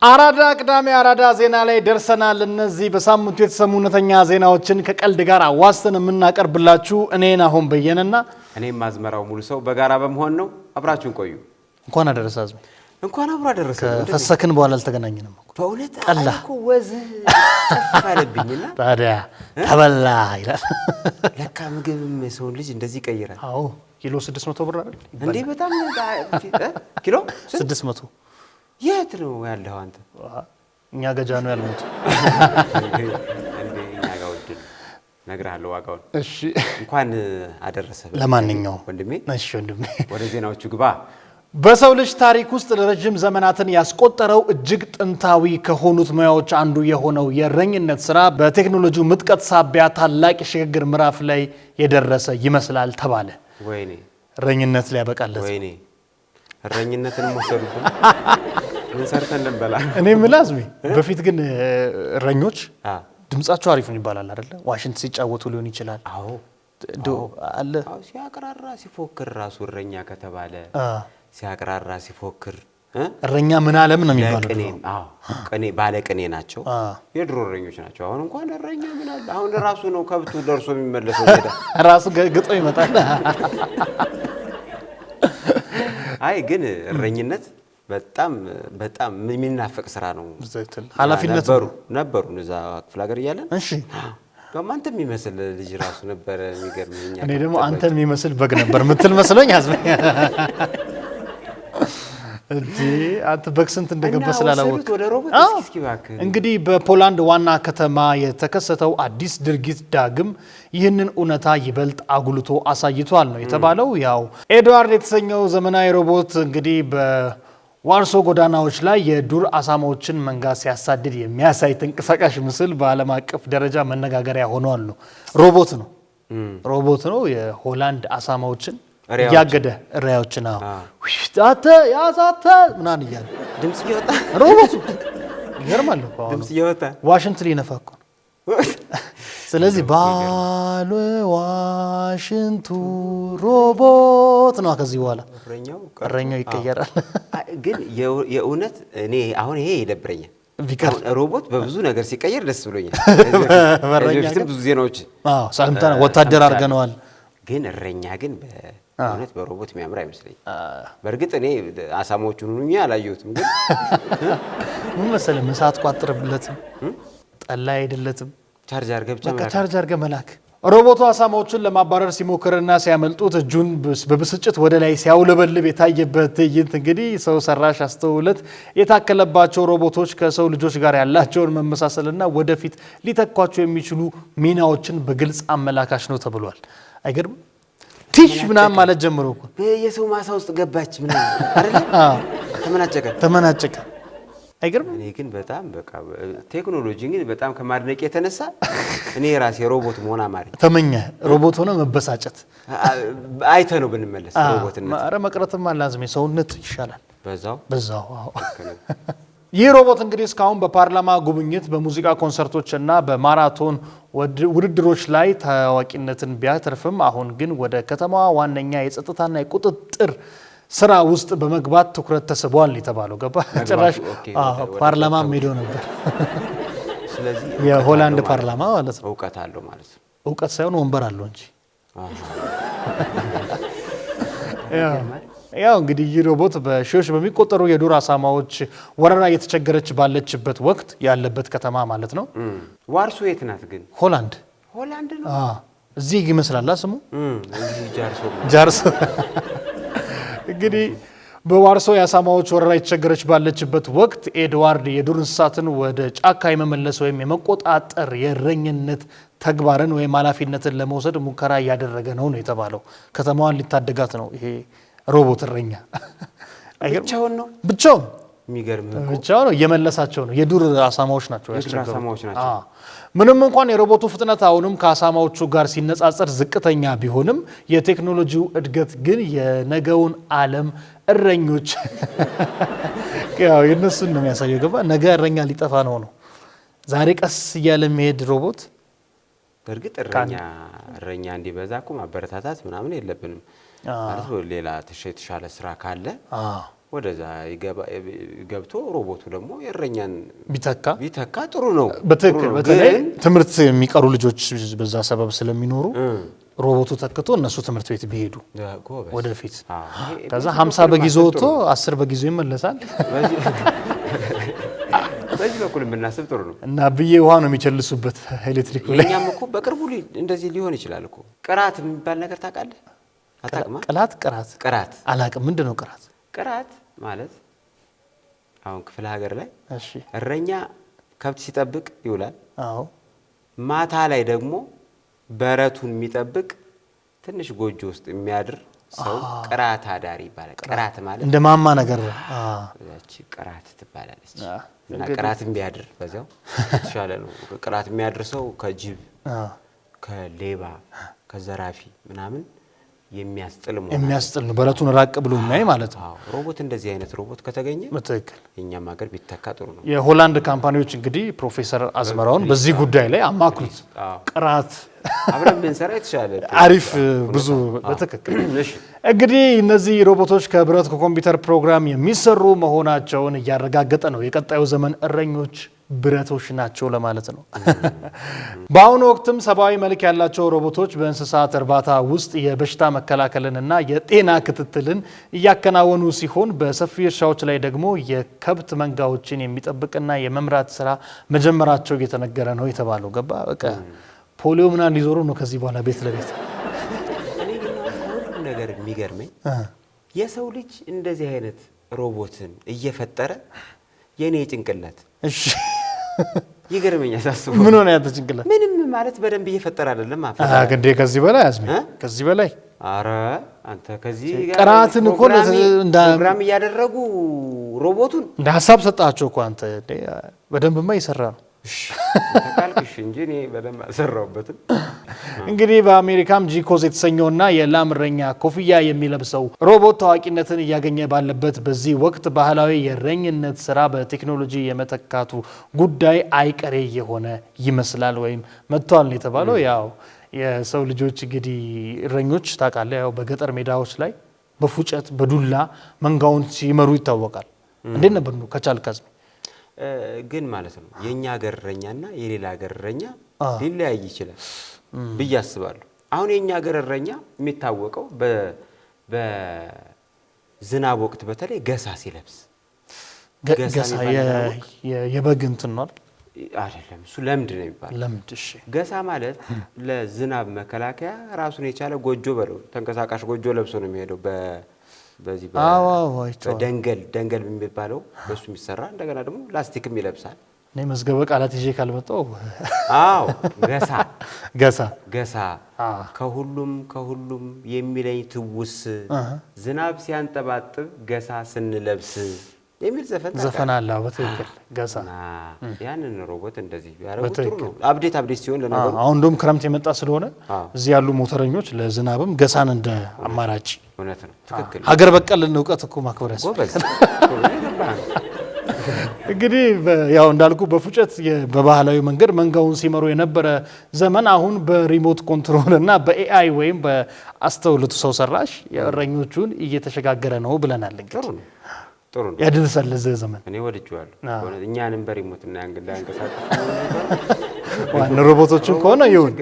አራዳ ቅዳሜ አራዳ ዜና ላይ ደርሰናል። እነዚህ በሳምንቱ የተሰሙ እውነተኛ ዜናዎችን ከቀልድ ጋር አዋስተን የምናቀርብላችሁ እኔን አሁን በየነና እኔም ማዝመራው ሙሉ ሰው በጋራ በመሆን ነው። አብራችሁን ቆዩ። እንኳን አደረሰ አዝሜ። እንኳን አብራ ደረሰ። ፈሰክን በኋላ አልተገናኘንም እኮ በእውነት አላኮ ወዝ ተፋለብኝና ታዲያ ተበላ ይላል። ለካ ምግብም ሰው ልጅ እንደዚህ ይቀይራል። አዎ ኪሎ 600 ብር አይደል እንዴ? በጣም ኪሎ 600 የት ነው ያለው አንተ? እኛ ገጃ ነው ያልሞት እንዴ እኛ ጋር ወድ ነግራለሁ ዋጋውን። እሺ እንኳን አደረሰ። ለማንኛውም ወንድሜ እሺ ወንድሜ ወደ ዜናዎቹ ግባ። በሰው ልጅ ታሪክ ውስጥ ለረጅም ዘመናትን ያስቆጠረው እጅግ ጥንታዊ ከሆኑት ሙያዎች አንዱ የሆነው የእረኝነት ስራ በቴክኖሎጂው ምጥቀት ሳቢያ ታላቅ የሽግግር ምዕራፍ ላይ የደረሰ ይመስላል ተባለ። ወይኔ እረኝነት ላይ ያበቃለት። ወይኔ እረኝነትን ወሰዱብን። ምን ሰርተን እንበላ? እኔ ምላዝሚ በፊት ግን እረኞች ድምጻቸው አሪፍ ነው ይባላል አይደለ? ዋሽንት ሲጫወቱ ሊሆን ይችላል። አዎ አለ ሲያቀራራ ሲፎክር ራሱ እረኛ ከተባለ ሲያቀራራ ሲፎክር እረኛ ምን ዓለም ነው የሚባለው? ቅኔ ባለ ቅኔ ናቸው። የድሮ እረኞች ናቸው። አሁን እንኳን እረኛ ምን አለ? አሁን ራሱ ነው ከብቱ ደርሶ የሚመለሰው ራሱ ግጦ ይመጣል። አይ ግን እረኝነት በጣም በጣም የሚናፈቅ ስራ ነው። ኃላፊነት ነበሩ እዛ ክፍለ ሀገር እያለን። እሺ አንተ የሚመስል ልጅ ራሱ ነበር የሚገርመኝ። እኔ ደግሞ አንተን የሚመስል በግ ነበር ምትል መስሎኝ አዝመኝ። እንዴ አንተ በግ ስንት እንደገባ ስላላወቅ እንግዲህ በፖላንድ ዋና ከተማ የተከሰተው አዲስ ድርጊት ዳግም ይህንን እውነታ ይበልጥ አጉልቶ አሳይቷል ነው የተባለው። ያው ኤድዋርድ የተሰኘው ዘመናዊ ሮቦት እንግዲህ በዋርሶ ጎዳናዎች ላይ የዱር አሳማዎችን መንጋ ሲያሳድድ የሚያሳይ ተንቀሳቃሽ ምስል በዓለም አቀፍ ደረጃ መነጋገሪያ ሆኗል ነው። ሮቦት ነው የሆላንድ አሳማዎችን ያገደ ራያዎችና አተ ያዛተ ምናን ይያል ድምጽ ይወጣ ሮቦቱ ይገርማል እኮ ድምጽ ይወጣ ዋሽንት ሊነፋ እኮ። ስለዚህ ባለ ዋሽንቱ ሮቦት ነው። ከዚህ በኋላ እረኛው ይቀየራል። ግን የእውነት እኔ አሁን ይሄ ይደብረኛል። ሮቦት በብዙ ነገር ሲቀየር ደስ ብሎኛል። በፊትም ብዙ ዜናዎች ሳምንታና ወታደር አድርገነዋል። ግን እረኛ ግን እውነት በሮቦት የሚያምር አይመስለኝም። በእርግጥ እኔ አሳማዎቹን ሁሉ አላየሁትም። ግን ምን መሰለህ መሳት ቋጥርብለትም ጠላ አይደለትም ቻርጅ አድርገህ መላክ። ሮቦቱ አሳማዎችን ለማባረር ሲሞክርና ሲያመልጡት እጁን በብስጭት ወደ ላይ ሲያውለበልብ የታየበት ትዕይንት እንግዲህ ሰው ሰራሽ አስተውሎት የታከለባቸው ሮቦቶች ከሰው ልጆች ጋር ያላቸውን መመሳሰልና ወደፊት ሊተኳቸው የሚችሉ ሚናዎችን በግልጽ አመላካሽ ነው ተብሏል። አይገርም? ቲሽ ምናምን ማለት ጀምሮ እኮ የሰው ማሳ ውስጥ ገባች ምናምን አይደል? ተመናጨቀ። አይገርም? እኔ ግን በጣም በቃ ቴክኖሎጂ ግን በጣም ከማድነቅ የተነሳ እኔ ራሴ ሮቦት መሆን አማረኝ። ተመኘ ሮቦት ሆነ መበሳጨት አይተ ነው ብንመለስ ሮቦትነት አረ መቅረትም አላዝሜ ሰውነት ይሻላል በዛው። አዎ ይህ ሮቦት እንግዲህ እስካሁን በፓርላማ ጉብኝት፣ በሙዚቃ ኮንሰርቶችና በማራቶን ውድድሮች ላይ ታዋቂነትን ቢያተርፍም አሁን ግን ወደ ከተማዋ ዋነኛ የጸጥታና የቁጥጥር ስራ ውስጥ በመግባት ትኩረት ተስቧል የተባለው ገባ። ጭራሽ ፓርላማ ሄዶ ነበር። ስለዚህ የሆላንድ ፓርላማ ማለት ነው። እውቀት አለው ማለት ነው። እውቀት ሳይሆን ወንበር አለው እንጂ። ያው እንግዲህ ይህ ሮቦት በሺዎች በሚቆጠሩ የዱር አሳማዎች ወረራ እየተቸገረች ባለችበት ወቅት ያለበት ከተማ ማለት ነው። ዋርሶ የት ናት ግን? ሆላንድ ነው። እዚህ ይመስላል ስሙ ጃርሶ። እንግዲህ በዋርሶ የአሳማዎች ወረራ እየተቸገረች ባለችበት ወቅት ኤድዋርድ የዱር እንስሳትን ወደ ጫካ የመመለስ ወይም የመቆጣጠር የእረኝነት ተግባርን ወይም ኃላፊነትን ለመውሰድ ሙከራ እያደረገ ነው የተባለው። ከተማዋን ሊታደጋት ነው ይሄ ሮቦት እረኛ። ብቻውን የሚገርም ብቻው ነው እየመለሳቸው ነው። የዱር አሳማዎች ናቸው ያስቸገሩት። ምንም እንኳን የሮቦቱ ፍጥነት አሁንም ከአሳማዎቹ ጋር ሲነጻጸር ዝቅተኛ ቢሆንም የቴክኖሎጂው እድገት ግን የነገውን ዓለም እረኞች ያው የነሱን ነው የሚያሳየው ገባ። ነገ እረኛ ሊጠፋ ነው። ዛሬ ቀስ እያለ የሚሄድ ሮቦት። በእርግጥ እረኛ እንዲበዛ እኮ ማበረታታት ምናምን የለብንም ማለት ሌላ የተሻለ ስራ ካለ ወደዛ ገብቶ ሮቦቱ ደግሞ የእረኛን ቢተካ ጥሩ ነው። በትክክል በተለይ ትምህርት የሚቀሩ ልጆች በዛ ሰበብ ስለሚኖሩ ሮቦቱ ተክቶ እነሱ ትምህርት ቤት ቢሄዱ ወደፊት ከዛ 50 በግ ይዞ ወጥቶ 10 በግ ይዞ ይመለሳል። በዚህ በኩል የምናስብ ጥሩ ነው። እና ብዬ ውሃ ነው የሚቸልሱበት ኤሌክትሪኩ ላይ። እኛም እኮ በቅርቡ እንደዚህ ሊሆን ይችላል እኮ። ቅራት የሚባል ነገር ታውቃለህ? አታውቅም? ቅራት አላውቅም። ምንድን ነው ቅራት? ቅራት ማለት አሁን ክፍለ ሀገር ላይ እረኛ ከብት ሲጠብቅ ይውላል። አዎ። ማታ ላይ ደግሞ በረቱን የሚጠብቅ ትንሽ ጎጆ ውስጥ የሚያድር ሰው ቅራት አዳሪ ይባላል። ቅራት ማለት እንደ ማማ ነገር ነው። ያቺ ቅራት ትባላለች። እና ቅራትም ቢያድር በዛው ተሻለ ነው። ቅራት የሚያድር ሰው ከጅብ ከሌባ ከዘራፊ ምናምን የሚያስጥል ነው። በረቱን ራቅ ብሎ እናይ ማለት ነው። ሮቦት እንደዚህ አይነት ሮቦት ከተገኘ በትክክል እኛም ሀገር ቢተካ ጥሩ ነው። የሆላንድ ካምፓኒዎች እንግዲህ ፕሮፌሰር አዝመራውን በዚህ ጉዳይ ላይ አማክሩት። ቅራት አብረን ብንሰራ የተሻለ አሪፍ ብዙ በትክክል እንግዲህ እነዚህ ሮቦቶች ከብረት ከኮምፒውተር ፕሮግራም የሚሰሩ መሆናቸውን እያረጋገጠ ነው። የቀጣዩ ዘመን እረኞች ብረቶች ናቸው ለማለት ነው። በአሁኑ ወቅትም ሰብአዊ መልክ ያላቸው ሮቦቶች በእንስሳት እርባታ ውስጥ የበሽታ መከላከልንና የጤና ክትትልን እያከናወኑ ሲሆን በሰፊ እርሻዎች ላይ ደግሞ የከብት መንጋዎችን የሚጠብቅና የመምራት ስራ መጀመራቸው እየተነገረ ነው የተባለው። ገባ በቃ ፖሊዮ ምናምን ሊዞሩ ነው ከዚህ በኋላ ቤት ለቤት። እኔ ግን ሁሉ ነገር የሚገርመኝ የሰው ልጅ እንደዚህ አይነት ሮቦትን እየፈጠረ የኔ ጭንቅላት እሺ ይገርመኛል። ታስቡ ምን ሆነ ያንተ ጭንቅላት? ምንም ማለት በደንብ እየፈጠረ አይደለም። እንዴ ከዚህ በላይ አዝሜ ከዚህ በላይ አረ አንተ ከዚህ ጋር ቅራትን እኮ ፕሮግራም እያደረጉ ሮቦቱን እንደ ሀሳብ ሰጣቸው እኮ አንተ በደንብማ ይሰራ ነው። ተቃልክሽ እንጂ እኔ በደንብ አልሰራሁበትም። እንግዲህ በአሜሪካም ጂኮዝ የተሰኘውና የላም እረኛ ኮፍያ የሚለብሰው ሮቦት ታዋቂነትን እያገኘ ባለበት በዚህ ወቅት ባህላዊ የእረኝነት ስራ በቴክኖሎጂ የመተካቱ ጉዳይ አይቀሬ የሆነ ይመስላል ወይም መጥቷል ነው የተባለው። ያው የሰው ልጆች እንግዲህ እረኞች ታውቃለህ፣ ያው በገጠር ሜዳዎች ላይ በፉጨት በዱላ መንጋውን ሲመሩ ይታወቃል። እንዴት ነበር ነው ከቻልካዝ ግን ማለት ነው የኛ ሀገር እረኛና የሌላ ሀገር እረኛ ሊለያይ ይችላል ብዬ አስባለሁ። አሁን የኛ ሀገር እረኛ የሚታወቀው በዝናብ ወቅት በተለይ ገሳ ሲለብስ ገሳ የበግ እንትን ነው አይደለም፣ እሱ ለምድ ነው የሚባለው። ለምድ እሺ። ገሳ ማለት ለዝናብ መከላከያ ራሱን የቻለ ጎጆ በለው ተንቀሳቃሽ ጎጆ ለብሶ ነው የሚሄደው። በዚህ ደንገል የሚባለው በሱ የሚሰራ እንደገና ደግሞ ላስቲክም ይለብሳል። እኔ መዝገበ ቃላት ይዤ ካልመጣው ገሳ ከሁሉም የሚለኝ ትውስ ዝናብ ሲያንጠባጥብ ገሳ ስንለብስ የሚል ዘፈን አለ። በትክክል ገሳ ያንን ሮቦት እንደዚህ ያረጋግጡ ጥሩ ነው። አፕዴት ሲሆን ለነገሩ አሁን ደም ክረምት የመጣ ስለሆነ እዚህ ያሉ ሞተረኞች ለዝናብም ገሳን እንደ አማራጭ እውነት ነው። ትክክል ሀገር በቀል ዕውቀት እኮ ማክበር ያስፈልጋል። እንግዲህ ያው እንዳልኩ በፉጨት በባህላዊ መንገድ መንጋውን ሲመሩ የነበረ ዘመን አሁን በሪሞት ኮንትሮል እና በኤአይ ወይም በአስተውሎቱ ሰው ሰራሽ የእረኞቹን እየተሸጋገረ ነው ብለናል። እንግዲህ ጥሩ ነው ያድርሰል ለዚህ ዘመን። እኔ ወድጄዋለሁ እኛንም በሪሞት እና ያንቀሳቀስ ዋና ሮቦቶችን ከሆነ ይሁን።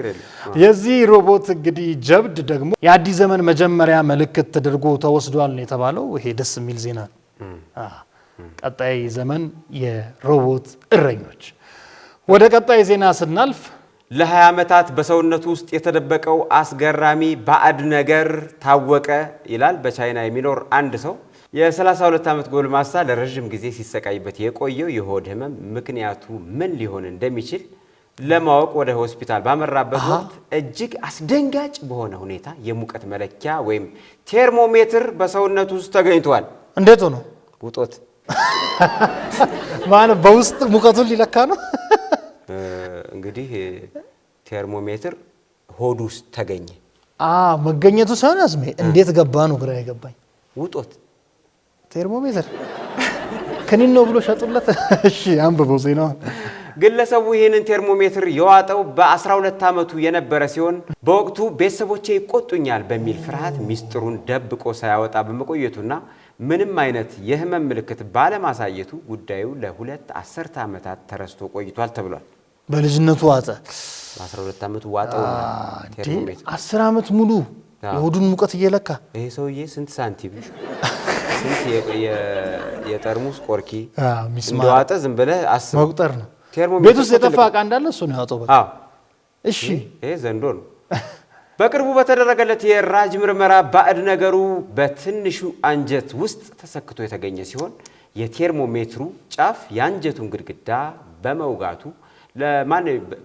የዚህ ሮቦት እንግዲህ ጀብድ ደግሞ የአዲስ ዘመን መጀመሪያ ምልክት ተደርጎ ተወስዷል ነው የተባለው። ይሄ ደስ የሚል ዜና ነው። ቀጣይ ዘመን የሮቦት እረኞች። ወደ ቀጣይ ዜና ስናልፍ ለ20 ዓመታት በሰውነቱ ውስጥ የተደበቀው አስገራሚ ባዕድ ነገር ታወቀ ይላል። በቻይና የሚኖር አንድ ሰው የ32 ዓመት ጎልማሳ ለረጅም ጊዜ ሲሰቃይበት የቆየው የሆድ ህመም ምክንያቱ ምን ሊሆን እንደሚችል ለማወቅ ወደ ሆስፒታል ባመራበት ወቅት እጅግ አስደንጋጭ በሆነ ሁኔታ የሙቀት መለኪያ ወይም ቴርሞሜትር በሰውነቱ ውስጥ ተገኝቷል። እንዴት ሆኖ? ውጦት ማለት በውስጥ ሙቀቱን ሊለካ ነው። እንግዲህ ቴርሞሜትር ሆድ ውስጥ ተገኘ። መገኘቱ ሳይሆን አስሜ እንዴት ገባ ነው ግራ የገባኝ። ውጦት ቴርሞሜትር ከኒን ነው ብሎ ሸጡለት። እሺ አንብበው ዜናውን። ግለሰቡ ይህንን ቴርሞሜትር የዋጠው በ12 ዓመቱ የነበረ ሲሆን በወቅቱ ቤተሰቦቼ ይቆጡኛል በሚል ፍርሃት ሚስጥሩን ደብቆ ሳያወጣ በመቆየቱና ምንም አይነት የህመም ምልክት ባለማሳየቱ ጉዳዩ ለሁለት አስርተ ዓመታት ተረስቶ ቆይቷል ተብሏል። በልጅነቱ ዋጠ። በ12 ዓመቱ ዋጠው ቴርሞሜትር 10 ዓመት ሙሉ የሆዱን ሙቀት እየለካ። ይሄ ሰውዬ ስንት ሳንቲም ስንት የጠርሙስ ቆርኪ እንደዋጠ ዝም ብለህ አስብ። መቁጠር ነው። ቤት ውስጥ የጠፋ ዕቃ እንዳለ እሱ ነው ያወጣው። በቃ እሺ፣ ይሄ ዘንዶ ነው። በቅርቡ በተደረገለት የራጅ ምርመራ ባዕድ ነገሩ በትንሹ አንጀት ውስጥ ተሰክቶ የተገኘ ሲሆን የቴርሞሜትሩ ጫፍ የአንጀቱን ግድግዳ በመውጋቱ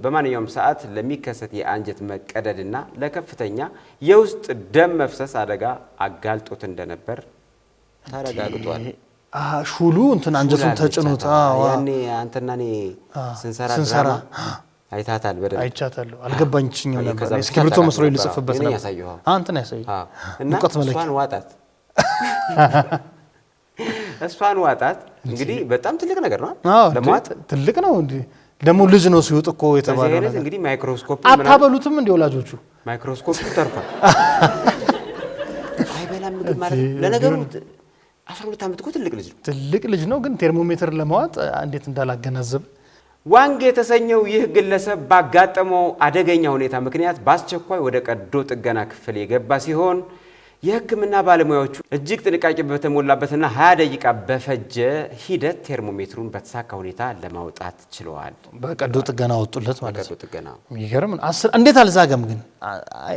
በማንኛውም ሰዓት ለሚከሰት የአንጀት መቀደድና ለከፍተኛ የውስጥ ደም መፍሰስ አደጋ አጋልጦት እንደነበር ተረጋግጧል። ሹሉ እንትን አንጀቱን ተጭኖታ ያኔ አንተና እኔ ስንሰራ ድራማ አይታታል። በደንብ አይቻታለሁ። አልገባኝችኝም ነበር። እስክሪብቶ መስሎ ይልጽፍበት ነበር። አንተና ያሳየው እና እሷን ዋጣት። እንግዲህ በጣም ትልቅ ነገር ነው ለማዋጥ። ትልቅ ነው እንዴ! ደግሞ ልጅ ነው ሲወጥ እኮ የተባለው ነገር። እንግዲህ ማይክሮስኮፕ አታበሉትም እንዴ ወላጆቹ? ማይክሮስኮፕ ተርፏል። አይበላም ምግብ ማለት ለነገሩ 12 ዓመት እኮ ትልቅ ልጅ ነው። ትልቅ ልጅ ነው ግን ቴርሞሜትር ለማዋጥ እንዴት እንዳላገናዘበ። ዋንግ የተሰኘው ይህ ግለሰብ ባጋጠመው አደገኛ ሁኔታ ምክንያት በአስቸኳይ ወደ ቀዶ ጥገና ክፍል የገባ ሲሆን የሕክምና ባለሙያዎቹ እጅግ ጥንቃቄ በተሞላበትና 20 ደቂቃ በፈጀ ሂደት ቴርሞሜትሩን በተሳካ ሁኔታ ለማውጣት ችለዋል። በቀዶ ጥገና ወጡለት ማለት ነው። በቀዶ ጥገና የሚገርም ነው። እንዴት አልዛገም ግን?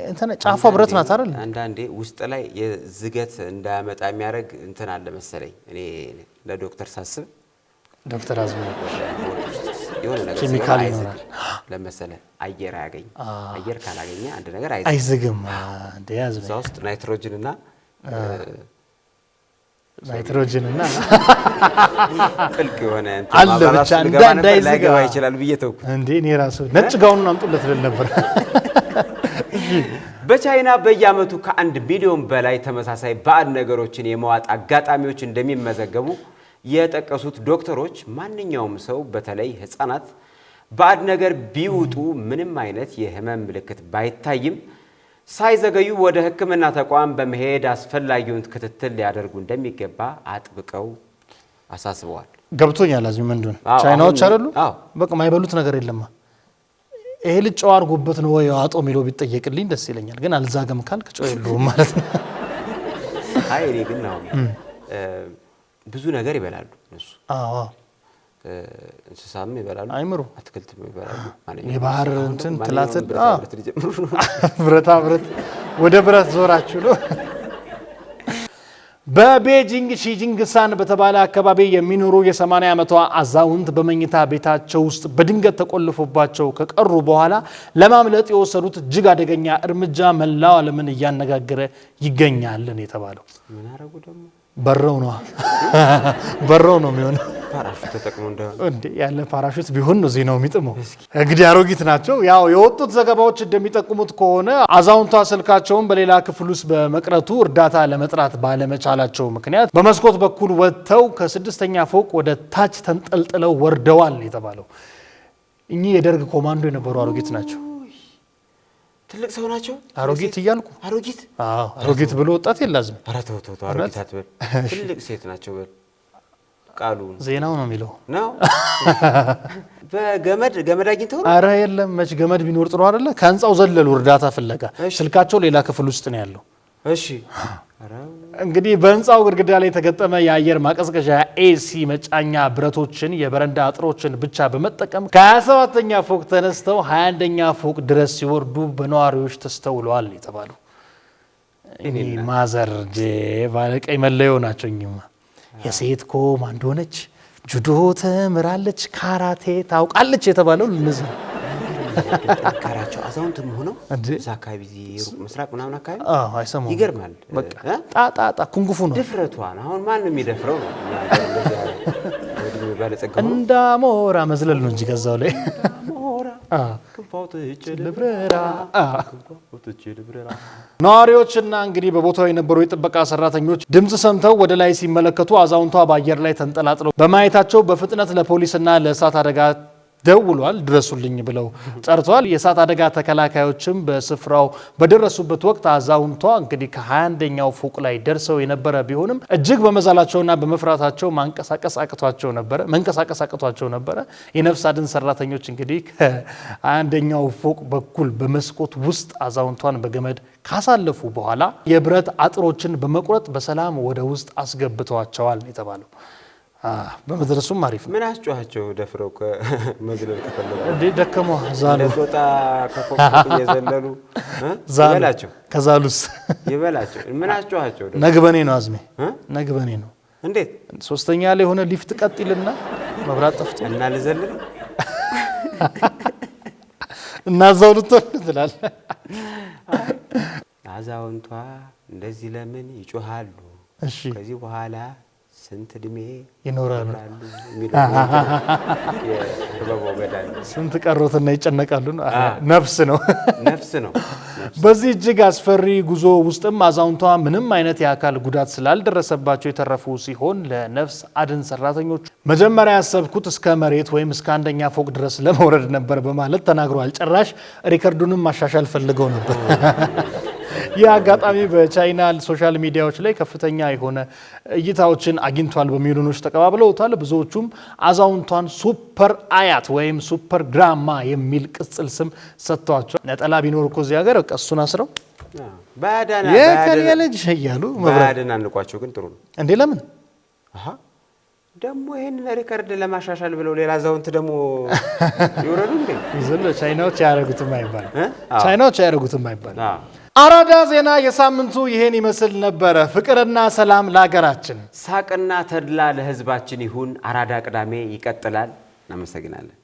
እንተና ጫፏ ብረት ናት አይደል? አንዳንዴ ውስጥ ላይ የዝገት እንዳያመጣ የሚያደርግ እንትን አለ መሰለኝ። እኔ ለዶክተር ሳስብ ዶክተር አዝሙ የሆነ ነገር ኬሚካል ይኖራል ለመሰለ አየር ያገኝ አየር ካላገኘ አንድ ነገር አይዝግም። እንደያዝ ነው ውስጥ ናይትሮጅን እና ጥልቅ የሆነ አለ ብቻ እንዳይገባ ይችላል ብዬ ተውኩ። እንዴ እኔ ራሱ ነጭ ጋውኑን አምጡለት ልል ነበር። በቻይና በየዓመቱ ከ1 ቢሊዮን በላይ ተመሳሳይ ባዕድ ነገሮችን የመዋጥ አጋጣሚዎች እንደሚመዘገቡ የጠቀሱት ዶክተሮች ማንኛውም ሰው በተለይ ህፃናት ባዕድ ነገር ቢውጡ ምንም አይነት የህመም ምልክት ባይታይም ሳይዘገዩ ወደ ሕክምና ተቋም በመሄድ አስፈላጊውን ክትትል ሊያደርጉ እንደሚገባ አጥብቀው አሳስበዋል። ገብቶኛል። አዝሚ ምንድን ቻይናዎች አይደሉ? በቃ ማይበሉት ነገር የለማ። ይሄ ልጅ ጨው አድርጎበት ነው ወይ አጦ የሚለው ቢጠየቅልኝ ደስ ይለኛል። ግን አልዛገም ካልክ ጨው የለውም ማለት ነው። አይ እኔ ግን ነው ብዙ ነገር ይበላሉ እነሱ። እንስሳም ይበላሉ፣ አይምሩ አትክልትም ይበላሉ። የባህር እንትን ትላትል ብረታ ብረት ወደ ብረት ዞራችሁ ነው። በቤጂንግ ሺጂንግሳን በተባለ አካባቢ የሚኖሩ የ80 ዓመቷ አዛውንት በመኝታ ቤታቸው ውስጥ በድንገት ተቆልፎባቸው ከቀሩ በኋላ ለማምለጥ የወሰዱት እጅግ አደገኛ እርምጃ መላው ዓለምን እያነጋገረ ይገኛል የተባለው። ምን አረጉ ደግሞ? በረው ነው የሚሆነው። ፓራሹት ተጠቅሞ እንደ ያለ ፓራሹት ቢሆን ነው ዜናው የሚጥመው። እንግዲህ አሮጊት ናቸው። ያው የወጡት ዘገባዎች እንደሚጠቁሙት ከሆነ አዛውንቷ ስልካቸውን በሌላ ክፍል ውስጥ በመቅረቱ እርዳታ ለመጥራት ባለመቻላቸው ምክንያት በመስኮት በኩል ወጥተው ከ6ኛ ፎቅ ወደ ታች ተንጠልጥለው ወርደዋል የተባለው። እኚህ የደርግ ኮማንዶ የነበሩ አሮጊት ናቸው። ትልቅ ሰው ናቸው። አሮጊት እያልኩ አሮጊት ብሎ ወጣት የላዝም። ኧረ ተው አሮጊት አትበል። ትልቅ ሴት ናቸው በል። ቃሉ ዜናው ነው የሚለው ነው። በገመድ አግኝተው? ኧረ የለም መች ገመድ ቢኖር ጥሩ አይደለ? ከህንጻው ዘለሉ እርዳታ ፍለጋ። ስልካቸው ሌላ ክፍል ውስጥ ነው ያለው። እሺ እንግዲህ በህንጻው ግድግዳ ላይ የተገጠመ የአየር ማቀዝቀዣ ኤሲ መጫኛ ብረቶችን የበረንዳ አጥሮችን ብቻ በመጠቀም ከ27ኛ ፎቅ ተነስተው 21ኛ ፎቅ ድረስ ሲወርዱ በነዋሪዎች ተስተውለዋል የተባለው። እኔ ማዘር ባለቀይ መለዮ ናቸው። እኚህማ የሴት ኮማንዶ ነች፣ ጁዶ ተምራለች፣ ካራቴ ታውቃለች የተባለው ለነዚህ ካራቸው አዛውንትም ሆነው እዛ አካባቢ ሩቅ ምስራቅ ምናምን አካባቢ አይሰሙም። ይገርማል። በቃ ጣጣ ኩንጉፉ ነው ድፍረቷን። አሁን ማን የሚደፍረው ነው? እንዳሞራ መዝለል ነው እንጂ ከዛው ላይ ነዋሪዎችና እንግዲህ በቦታው የነበሩ የጥበቃ ሰራተኞች ድምጽ ሰምተው ወደ ላይ ሲመለከቱ አዛውንቷ በአየር ላይ ተንጠላጥለው በማየታቸው በፍጥነት ለፖሊስና ለእሳት አደጋ ደውሏል። ድረሱልኝ ብለው ጠርቷል። የእሳት አደጋ ተከላካዮችም በስፍራው በደረሱበት ወቅት አዛውንቷ እንግዲህ ከ21ኛው ፎቅ ላይ ደርሰው የነበረ ቢሆንም እጅግ በመዛላቸውና በመፍራታቸው መንቀሳቀስ አቅቷቸው ነበረ። የነፍስ አድን ሰራተኞች እንግዲህ ከ21ኛው ፎቅ በኩል በመስኮት ውስጥ አዛውንቷን በገመድ ካሳለፉ በኋላ የብረት አጥሮችን በመቁረጥ በሰላም ወደ ውስጥ አስገብተዋቸዋል የተባለው። በመድረሱም አሪፍ ነው። ምን አስጮሃቸው? ደፍረው ከመዝለል ከፈለጉ እንዴ ደከሙ ዛሉ ለጦጣ ከፎቅ እየዘለሉ ይበላቸው ከዛሉስ ይበላቸው። ምን አስጮሃቸው? ነግበኔ ነው አዝሜ ነግበኔ ነው። እንዴት ሶስተኛ ላይ ሆነ ሊፍት ቀጥልና መብራት ጠፍቶ እና ልዘልል እና ዛውልቶ ትላል። አዛውንቷ እንደዚህ ለምን ይጮሃሉ? እሺ ከዚህ በኋላ ስንት እድሜ ይኖራሉ? ስንት ቀሮትና ይጨነቃሉ? ነፍስ ነው። በዚህ እጅግ አስፈሪ ጉዞ ውስጥም አዛውንቷ ምንም አይነት የአካል ጉዳት ስላልደረሰባቸው የተረፉ ሲሆን ለነፍስ አድን ሰራተኞች መጀመሪያ ያሰብኩት እስከ መሬት ወይም እስከ 1ኛ ፎቅ ድረስ ለመውረድ ነበር በማለት ተናግረዋል። ጭራሽ ሪከርዱንም ማሻሻል ፈልገው ነበር። ይህ አጋጣሚ በቻይና ሶሻል ሚዲያዎች ላይ ከፍተኛ የሆነ እይታዎችን አግኝቷል። በሚሊዮኖች ተቀባብለውታል። ብዙዎቹም አዛውንቷን ሱፐር አያት ወይም ሱፐር ግራማ የሚል ቅጽል ስም ሰጥተዋቸው ነጠላ ቢኖር እኮ እዚህ ሀገር እሱን አስረው ባዳና የከልየልጅ ይያሉ ባዳና አንቋቸው ግን ጥሩ ነው እንዴ? ለምን ደግሞ ይሄንን ሪከርድ ለማሻሻል ብለው ሌላ አዛውንት ደግሞ ይወረዱ እንዴ? ይዘለ ቻይናዎች ያረጉትም አይባል። አራዳ ዜና የሳምንቱ ይሄን ይመስል ነበረ። ፍቅርና ሰላም ለሀገራችን፣ ሳቅና ተድላ ለሕዝባችን ይሁን። አራዳ ቅዳሜ ይቀጥላል። እናመሰግናለን።